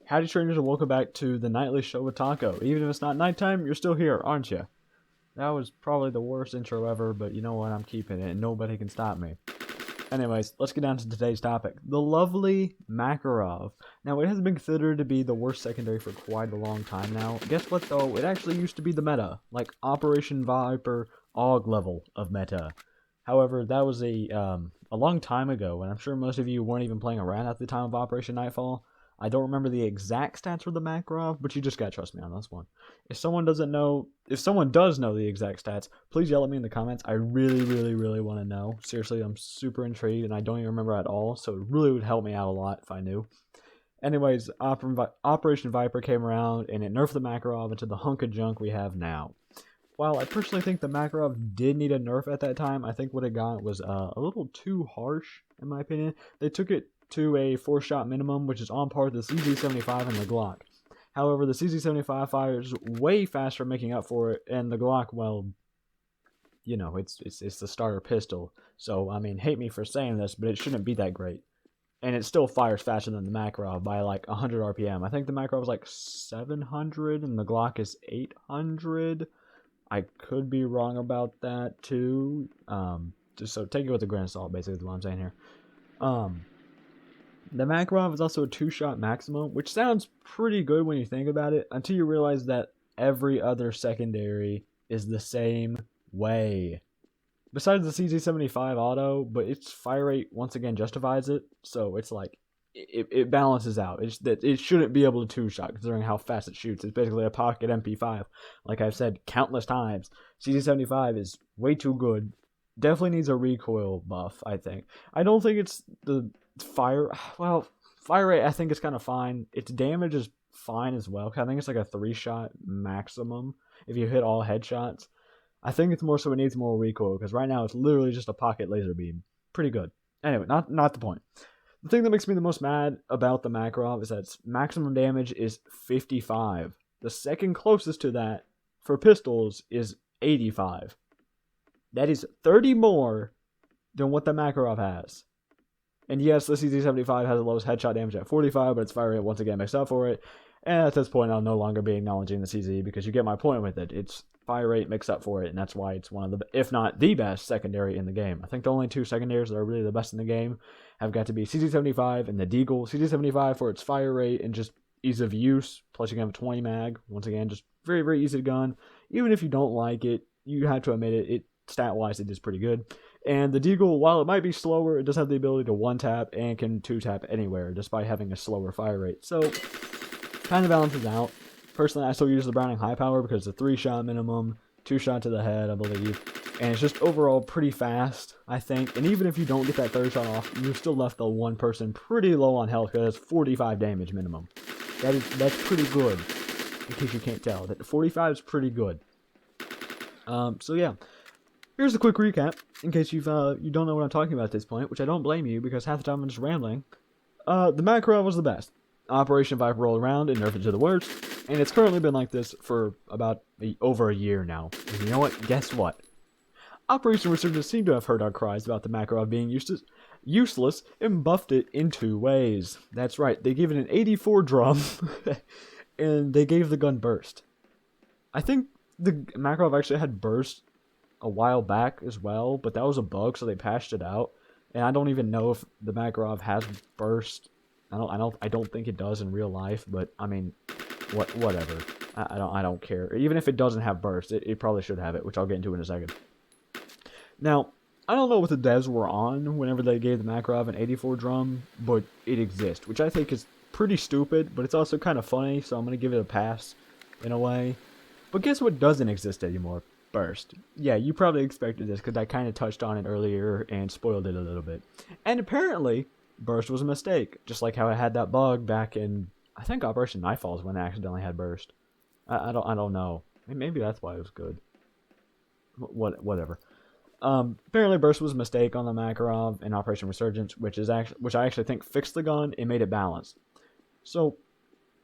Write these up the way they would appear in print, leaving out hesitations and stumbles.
Howdy strangers and welcome back to the nightly show with Taco. Even if it's not nighttime, you're still here, aren't you? That was probably the worst intro ever, but you know what, I'm keeping it and nobody can stop me. Anyways, let's get down to today's topic. The lovely Makarov. Now, it has been considered to be the worst secondary for quite a long time now. Guess what though, it actually used to be the meta, like Operation Viper AUG level of meta. However, that was a long time ago, and I'm sure most of you weren't even playing around at the time of Operation Nightfall. I don't remember the exact stats for the Makarov, but you just gotta trust me on this one. If someone does know the exact stats, please yell at me in the comments. I really want to know. Seriously, I'm super intrigued, and I don't even remember at all, so it really would help me out a lot if I knew. Anyways, Operation Viper came around, and it nerfed the Makarov into the hunk of junk we have now. While I personally think the Makarov did need a nerf at that time, I think what it got was a little too harsh, in my opinion. They took it to a 4-shot minimum, which is on par with the CZ75 and the Glock. However, the CZ75 fires way faster, making up for it, and the Glock, well, you know, it's the starter pistol. So, I mean, hate me for saying this, but it shouldn't be that great. And it still fires faster than the Makarov by like 100 RPM. I think the Makarov is like 700 and the Glock is 800. I could be wrong about that too. Just so take it with a grain of salt, basically, is what I'm saying here. The Makarov is also a 2-shot maximum, which sounds pretty good when you think about it, until you realize that every other secondary is the same way. Besides the CZ75 auto, but its fire rate once again justifies it, so it's like, it balances out. It shouldn't be able to 2-shot, considering how fast it shoots. It's basically a pocket MP5, like I've said countless times. CZ75 is way too good. Definitely needs a recoil buff, I think. I don't think it's the fire rate I think is kind of fine. Its damage is fine as well. I think it's like a 3-shot maximum if you hit all headshots. I think it's more so it needs more recoil, because right now it's literally just a pocket laser beam. Pretty good. Anyway, not the point. The thing that makes me the most mad about the Makarov is that its maximum damage is 55. The second closest to that for pistols is 85. That is 30 more than what the Makarov has. And yes, the CZ75 has the lowest headshot damage at 45, but its fire rate once again makes up for it. And at this point, I'll no longer be acknowledging the CZ, because you get my point with it. Its fire rate makes up for it, and that's why it's one of the, if not the best secondary in the game. I think the only two secondaries that are really the best in the game have got to be CZ75 and the Deagle. CZ75 for its fire rate and just ease of use, plus you can have a 20 mag. Once again, just very easy to gun. Even if you don't like it, you have to admit it, stat-wise, it is pretty good. And the Deagle, while it might be slower, it does have the ability to 1-tap and can 2-tap anywhere, despite having a slower fire rate. So, kind of balances out. Personally, I still use the Browning High Power because it's a 3-shot minimum, 2-shot to the head, I believe. And it's just overall pretty fast, I think. And even if you don't get that 3rd shot off, you're still left the one person pretty low on health, because it's 45 damage minimum. That's pretty good, in case you can't tell. That 45 is pretty good. So yeah. Here's a quick recap, in case you don't know what I'm talking about at this point, which I don't blame you, because half the time I'm just rambling. The Makarov was the best. Operation Viper rolled around and nerfed it to the worst, and it's currently been like this for about over a year now. And you know what? Guess what? Operation Resurgence seemed to have heard our cries about the Makarov being useless and buffed it in 2 ways. That's right, they gave it an 84 drum, and they gave the gun burst. I think the Makarov actually had burst a while back as well, but that was a bug, so they patched it out. And I don't even know if the Makarov has burst. I don't think it does in real life, but I mean, whatever. I don't care. Even if it doesn't have burst, it probably should have it, which I'll get into in a second. Now, I don't know what the devs were on whenever they gave the Makarov an 84 drum, but it exists, which I think is pretty stupid, but it's also kind of funny, so I'm going to give it a pass in a way. But guess what doesn't exist anymore? Burst. Yeah, you probably expected this, because I kind of touched on it earlier and spoiled it a little bit. And apparently, burst was a mistake, just like how I had that bug back in, I think Operation Nightfall is when I accidentally had burst. I don't know. Maybe that's why it was good. Whatever. Apparently burst was a mistake on the Makarov in Operation Resurgence, which I actually think fixed the gun and made it balanced. So,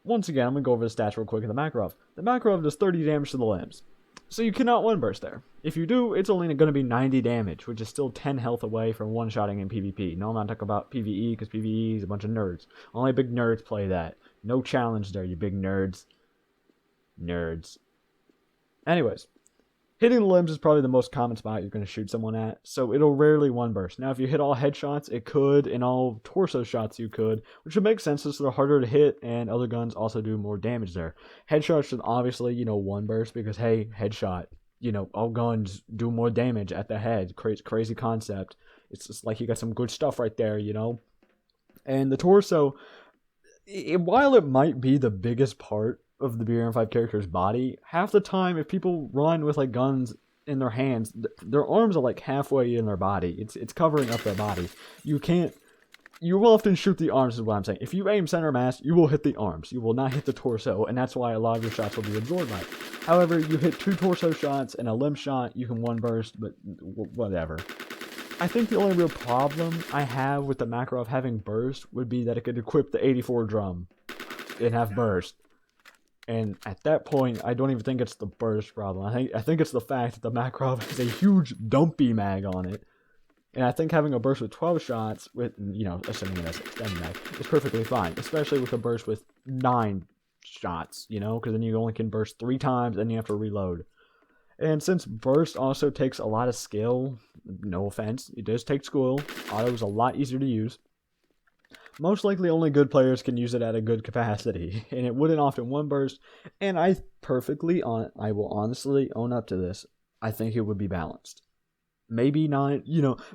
once again, I'm going to go over the stats real quick of the Makarov. The Makarov does 30 damage to the limbs. So you cannot one-burst there. If you do, it's only going to be 90 damage, which is still 10 health away from one-shotting in PvP. No, I'm not talking about PvE, because PvE is a bunch of nerds. Only big nerds play that. No challenge there, you big nerds. Nerds. Anyways, hitting the limbs is probably the most common spot you're going to shoot someone at, so it'll rarely one burst. Now, if you hit all headshots, it could, and all torso shots you could, which would make sense since they're harder to hit, and other guns also do more damage there. Headshots should obviously, one burst, because, hey, headshot. All guns do more damage at the head. Crazy concept. It's just like you got some good stuff right there, And the torso, while it might be the biggest part of the BRM5 character's body, half the time if people run with like guns in their hands, their arms are like halfway in their body. It's covering up their body. You will often shoot the arms is what I'm saying. If you aim center mass, you will hit the arms. You will not hit the torso, and that's why a lot of your shots will be absorbed by it. However, you hit 2 torso shots and a limb shot, you can one burst, but whatever. I think the only real problem I have with the Makarov having burst would be that it could equip the 84 drum and have burst. And at that point, I don't even think it's the burst problem. I think it's the fact that the Makarov has a huge dumpy mag on it. And I think having a burst with 12 shots, with assuming it has extended mag, is perfectly fine. Especially with a burst with 9 shots, because then you only can burst 3 times and you have to reload. And since burst also takes a lot of skill, no offense, it does take skill. Auto is a lot easier to use. Most likely only good players can use it at a good capacity, and it wouldn't often one burst, and I will honestly own up to this. I think it would be balanced. Maybe not,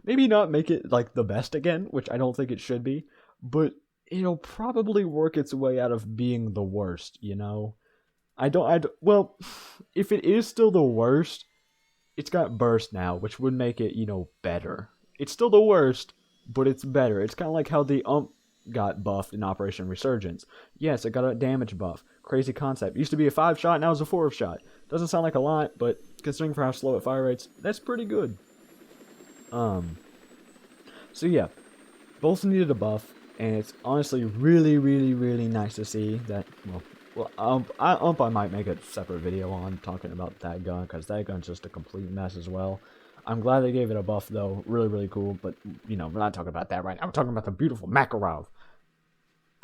maybe not make it like the best again, which I don't think it should be, but it'll probably work its way out of being the worst, well, if it is still the worst, it's got burst now, which would make it, better. It's still the worst, but it's better. It's kind of like how the got buffed in Operation Resurgence. Yes, it got a damage buff. Crazy concept. It used to be a 5 shot, now it's a 4 shot. Doesn't sound like a lot, but considering for how slow it fire rates, that's pretty good. So yeah, both needed a buff, and it's honestly really, really, really nice to see that, I might make a separate video on talking about that gun, because that gun's just a complete mess as well. I'm glad they gave it a buff, though. Really, really cool. But, we're not talking about that right now. We're talking about the beautiful Makarov.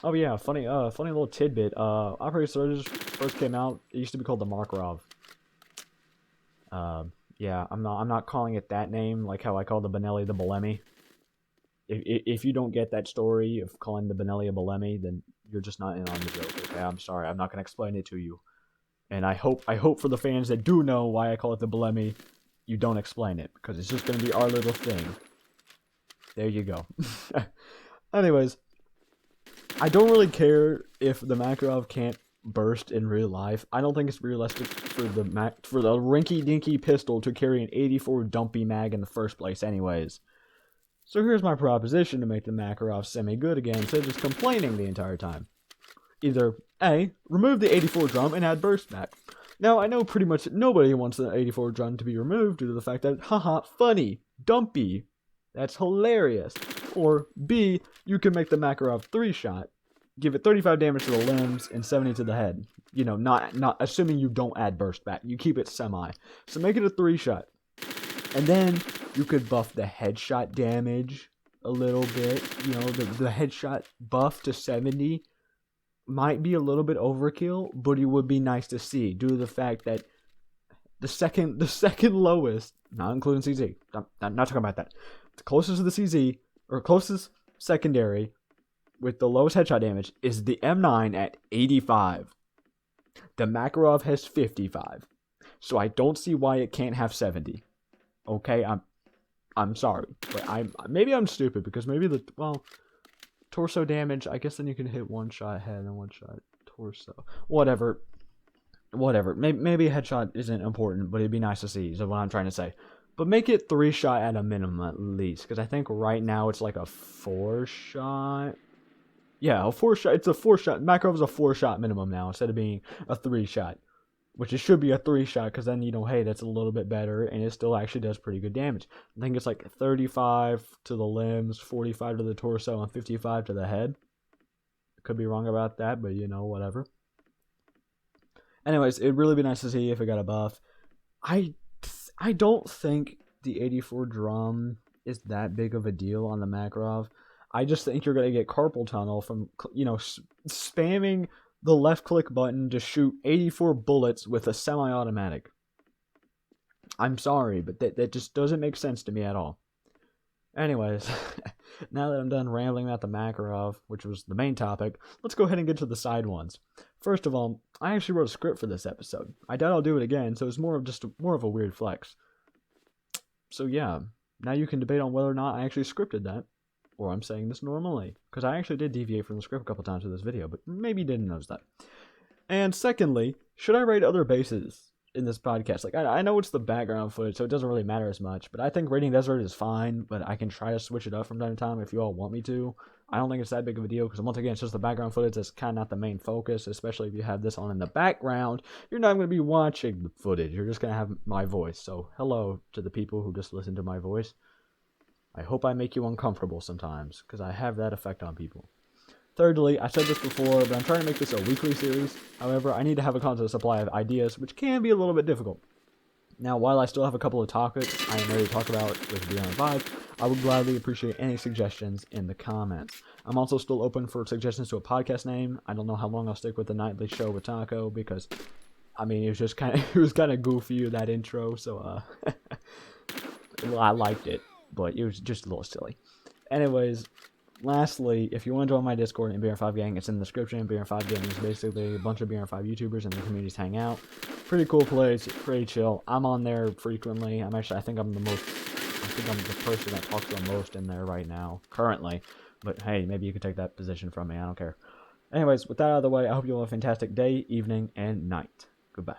Oh, yeah. Funny little tidbit. Operation Surge first came out. It used to be called the Makarov. Yeah, I'm not calling it that name, like how I call the Benelli the Belemi. If you don't get that story of calling the Benelli a Belemi, then you're just not in on the joke, okay? I'm sorry. I'm not going to explain it to you. And I hope for the fans that do know why I call it the Belemi, you don't explain it, because it's just going to be our little thing. There you go. Anyways, I don't really care if the Makarov can't burst in real life. I don't think it's realistic for the rinky-dinky pistol to carry an 84 dumpy mag in the first place anyways. So here's my proposition to make the Makarov semi-good again, instead of just complaining the entire time. Either A, remove the 84 drum and add burst back. Now, I know pretty much nobody wants the 84 drum to be removed due to the fact that, haha, funny, dumpy, that's hilarious. Or B, you can make the Makarov 3-shot, give it 35 damage to the limbs and 70 to the head. Not assuming you don't add burst back, you keep it semi. So make it a 3-shot. And then you could buff the headshot damage a little bit. The headshot buff to 70 might be a little bit overkill, but it would be nice to see due to the fact that the second lowest, not including CZ, not talking about that, the closest to the CZ, or closest secondary with the lowest headshot damage is the M9 at 85. The Makarov has 55. So I don't see why it can't have 70. Okay, I'm sorry, but maybe I'm stupid, because maybe torso damage, I guess then you can hit 1 shot head and 1 shot torso. Whatever. Maybe a headshot isn't important, but it'd be nice to see, is what I'm trying to say. But make it 3-shot at a minimum at least, because I think right now it's like a 4-shot. Yeah, a 4-shot. It's a 4-shot. Makarov is a 4-shot minimum now instead of being a 3-shot. Which it should be a 3-shot, because then, hey, that's a little bit better, and it still actually does pretty good damage. I think it's like 35 to the limbs, 45 to the torso, and 55 to the head. Could be wrong about that, but, whatever. Anyways, it'd really be nice to see if it got a buff. I don't think the 84 drum is that big of a deal on the Makarov. I just think you're going to get carpal tunnel from, spamming the left click button to shoot 84 bullets with a semi-automatic. I'm sorry, but that just doesn't make sense to me at all. Anyways, now that I'm done rambling about the Makarov, which was the main topic, let's go ahead and get to the side ones. First of all, I actually wrote a script for this episode. I doubt I'll do it again, so it's more of a weird flex. So yeah, now you can debate on whether or not I actually scripted that, or I'm saying this normally, because I actually did deviate from the script a couple times for this video, but maybe you didn't notice that. And secondly, should I rate other bases in this podcast? Like, I know it's the background footage, so it doesn't really matter as much, but I think rating desert is fine, but I can try to switch it up from time to time if you all want me to. I don't think it's that big of a deal, because once again, it's just the background footage that's kind of not the main focus, especially if you have this on in the background. You're not going to be watching the footage, you're just going to have my voice. So hello to the people who just listen to my voice. I hope I make you uncomfortable sometimes, because I have that effect on people. Thirdly, I said this before, but I'm trying to make this a weekly series. However, I need to have a constant supply of ideas, which can be a little bit difficult. Now, while I still have a couple of topics I am ready to talk about with BRM5, I would gladly appreciate any suggestions in the comments. I'm also still open for suggestions to a podcast name. I don't know how long I'll stick with the nightly show with Taco, because, it was just kind of goofy, that intro, so, well, I liked it, but it was just a little silly. Anyways, lastly, if you want to join my Discord in BRM5 Gang, it's in the description. BRM5 Gang is basically a bunch of BRM5 YouTubers and their communities hang out. Pretty cool place, pretty chill. I'm on there frequently. I think I'm the person that talks the most in there right now, currently. But hey, maybe you could take that position from me. I don't care. Anyways, with that out of the way, I hope you all have a fantastic day, evening, and night. Goodbye.